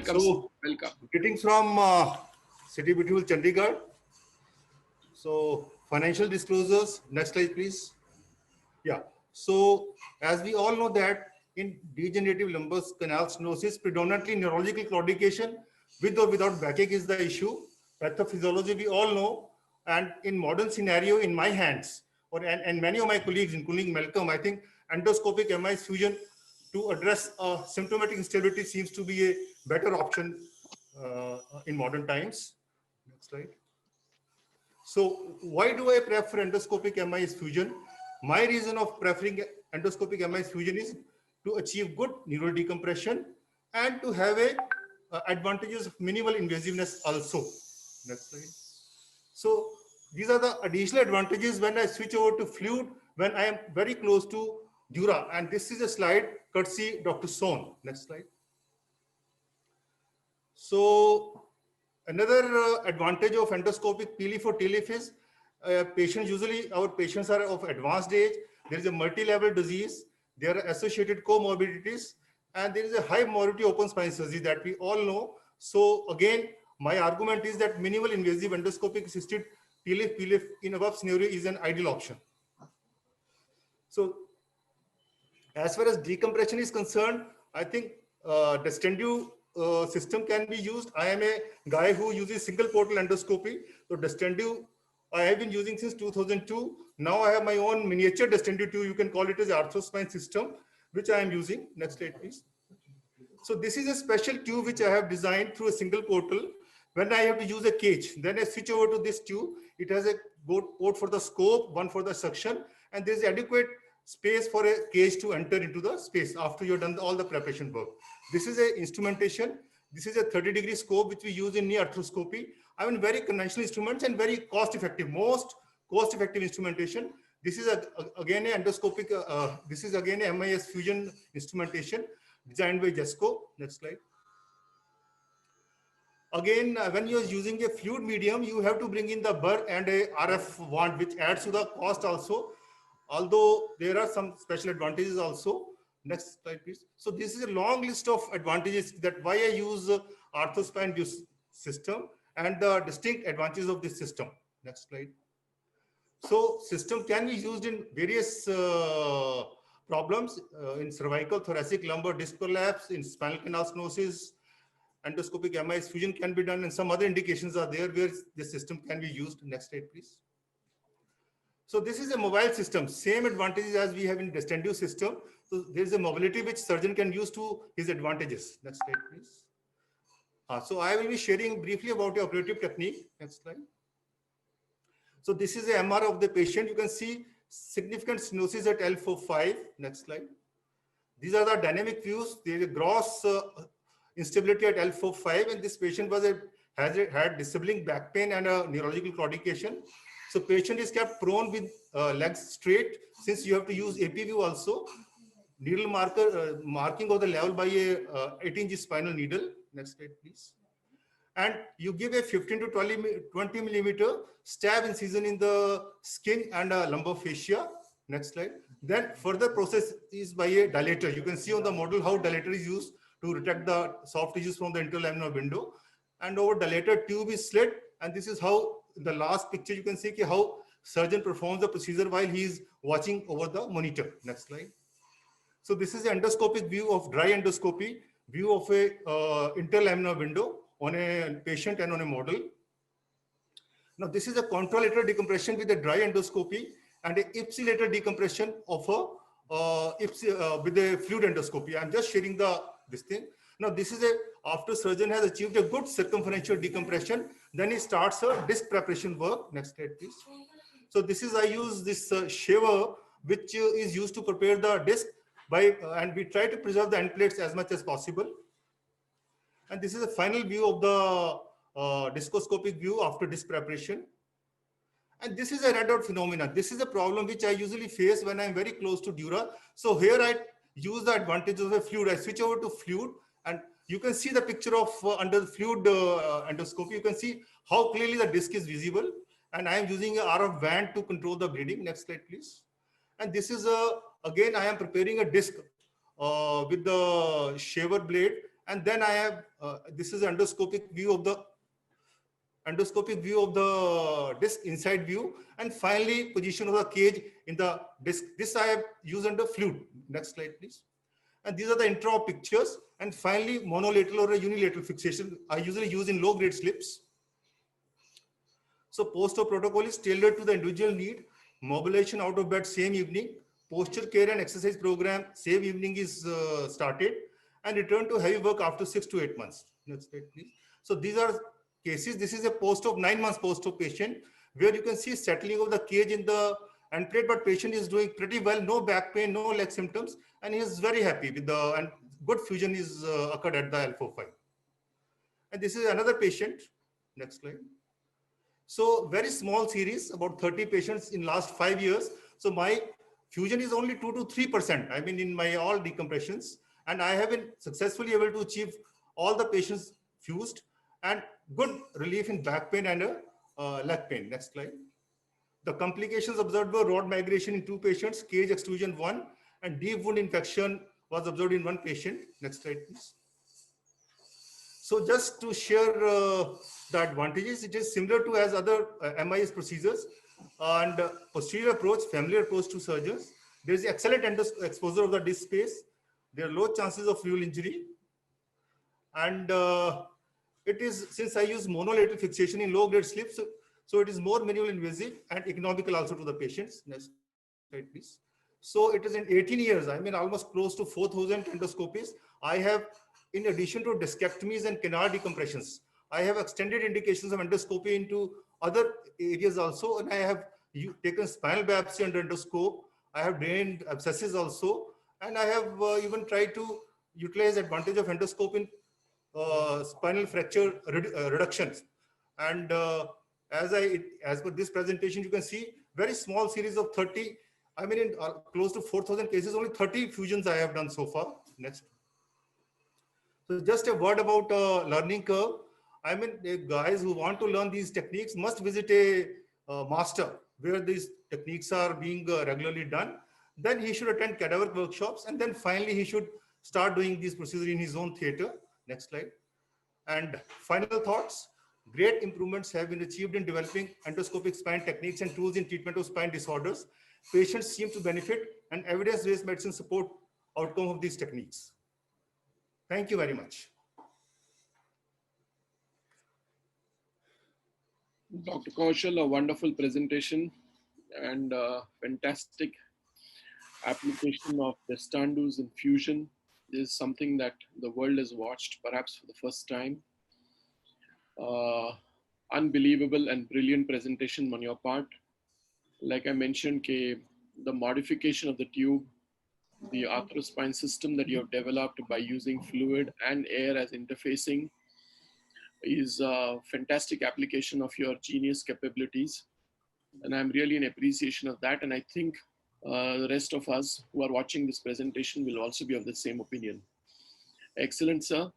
welcome. So, Welcome. greetings from City Beautiful Chandigarh. So, financial disclosures. Next slide, please. Yeah. So, as we all know that in degenerative lumbar canal stenosis, predominantly neurological claudication with or without backache is the issue. Pathophysiology we all know, and in modern scenario, in my hands, and many of my colleagues, including Malcolm, I think endoscopic MIS fusion to address symptomatic instability seems to be a better option in modern times. Next slide. So why do I prefer endoscopic MIS fusion? My reason of preferring endoscopic MIS fusion is to achieve good neural decompression and to have a advantages of minimal invasiveness also. Next slide. So these are the additional advantages when I switch over to fluid when I am very close to dura. And this is a slide courtesy Dr. Sohn. Next slide. So another advantage of endoscopic PLEF or TLEF is patients, usually our patients are of advanced age. There is a multi-level disease. There are associated comorbidities, and there is a high morbidity open spine surgery that we all know. So again, my argument is that minimal invasive endoscopic assisted TLEF, PLEF in above scenario is an ideal option. So as far as decompression is concerned, I think Destendu system can be used. I am a guy who uses single portal endoscopy. So Destendu, I have been using since 2002. Now I have my own miniature Destendu 2. You can call it as arthrospine system, which I am using. Next slide, please. So this is a special tube which I have designed through a single portal. When I have to use a cage, then I switch over to this tube. It has a port for the scope, one for the suction, and there is adequate space for a cage to enter into the space after you've done all the preparation work. This is a instrumentation. This is a 30-degree scope which we use in knee arthroscopy. I mean, very conventional instruments and very cost-effective, most cost-effective instrumentation. This is again a endoscopic. This is again a MIS fusion instrumentation designed by Jesco. Next slide. Again, when you're using a fluid medium, you have to bring in the burr and a RF wand, which adds to the cost also. Although there are some special advantages also. Next slide, please. So this is a long list of advantages that why I use arthrospine system and the distinct advantages of this system. Next slide. So system can be used in various problems in cervical, thoracic, lumbar disc prolapse, in spinal canal stenosis. Endoscopic MIS fusion can be done, and some other indications are there where this system can be used. Next slide, please. So this is a mobile system, same advantages as we have in Destendu system. So there is a mobility which surgeon can use to his advantages. Next slide, please. So I will be sharing briefly about the operative technique. Next slide. So this is a MR of the patient. You can see significant stenosis at L4-5. Next slide. These are the dynamic views. There is a gross instability at L4-5, and this patient had disabling back pain and a neurological claudication. So patient is kept prone with legs straight. Since you have to use AP view also, needle marking of the level by a 18-inch spinal needle. Next slide, please. And you give a 15 to 20 millimeter stab incision in the skin and lumbar fascia. Next slide. Then further process is by a dilator. You can see on the model how dilator is used to detect the soft tissues from the interlaminar window. And over dilator tube is slit. And this is how in the last picture you can see how surgeon performs the procedure while he is watching over the monitor. Next slide. So this is the endoscopic view of dry endoscopy, view of a interlaminar window on a patient and on a model. Now this is a contralateral decompression with a dry endoscopy and a ipsilateral decompression of a with a fluid endoscopy. I'm just sharing this thing. Now this is after surgeon has achieved a good circumferential decompression, then he starts a disc preparation work. Next slide, please. So this is I use this shaver which is used to prepare the disc by and we try to preserve the end plates as much as possible. And this is a final view of the discoscopic view after disc preparation. And this is a red dot phenomenon. This is a problem which I usually face when I'm very close to dura. So here I use the advantages of a fluid. I switch over to fluid, and you can see the picture of under the fluid endoscopy. You can see how clearly the disc is visible. And I am using a RF band to control the bleeding. Next slide, please. And this is again, I am preparing a disc with the shaver blade. And then I have, this is endoscopic view of the disc inside view, and finally position of the cage in the disc. This I have used under fluid. Next slide, please. And these are the intra pictures. And finally, monolateral or a unilateral fixation I usually use in low grade slips. So post-op protocol is tailored to the individual need. Mobilization out of bed same evening. Posture care and exercise program same evening is started, and return to heavy work after 6 to 8 months. Next slide, please. So these are cases. This is a post-op 9 months post-op patient where you can see settling of the cage in the end plate, but patient is doing pretty well. No back pain, no leg symptoms, and he is very happy with the, and good fusion is occurred at the L4-5. And this is another patient. Next slide. So very small series, about 30 patients in last 5 years. So my fusion is only 2 to 3%. I mean, in my all decompressions, and I have been successfully able to achieve all the patients fused and good relief in back pain and leg pain. Next slide. The complications observed were rod migration in 2 patients, cage extrusion 1, and deep wound infection was observed in 1 patient. Next slide, please. So just to share the advantages, it is similar to as other MIS procedures, and posterior approach, familiar approach to surgeons. There is excellent exposure of the disc space. There are low chances of fuel injury. And it is, since I use monolateral fixation in low grade slips, so it is more minimally invasive and economical also to the patients. Next slide, please. So it is in 18 years, I mean, almost close to 4,000 endoscopies. I have, in addition to discectomies and canal decompressions, I have extended indications of endoscopy into other areas also. And I have taken spinal biopsy under endoscope. I have drained abscesses also. And I have even tried to utilize advantage of endoscope in spinal fracture reductions. And as per this presentation, you can see very small series of 30. I mean, in close to 4,000 cases, only 30 fusions I have done so far. Next. So just a word about learning curve. I mean, the guys who want to learn these techniques must visit a master where these techniques are being regularly done. Then he should attend cadaver workshops, and then finally he should start doing these procedures in his own theater. Next slide. And final thoughts. Great improvements have been achieved in developing endoscopic spine techniques and tools in treatment of spine disorders. Patients seem to benefit, and evidence-based medicine support outcome of these techniques. Thank you very much. Dr. Kaushal, a wonderful presentation and fantastic application of the Destandus in fusion. This is something that the world has watched perhaps for the first time. Unbelievable and brilliant presentation on your part. Like I mentioned, the modification of the tube, the arthrospine system that you have developed by using fluid and air as interfacing is a fantastic application of your genius capabilities. And I'm really in appreciation of that. And I think the rest of us who are watching this presentation will also be of the same opinion. Excellent, sir.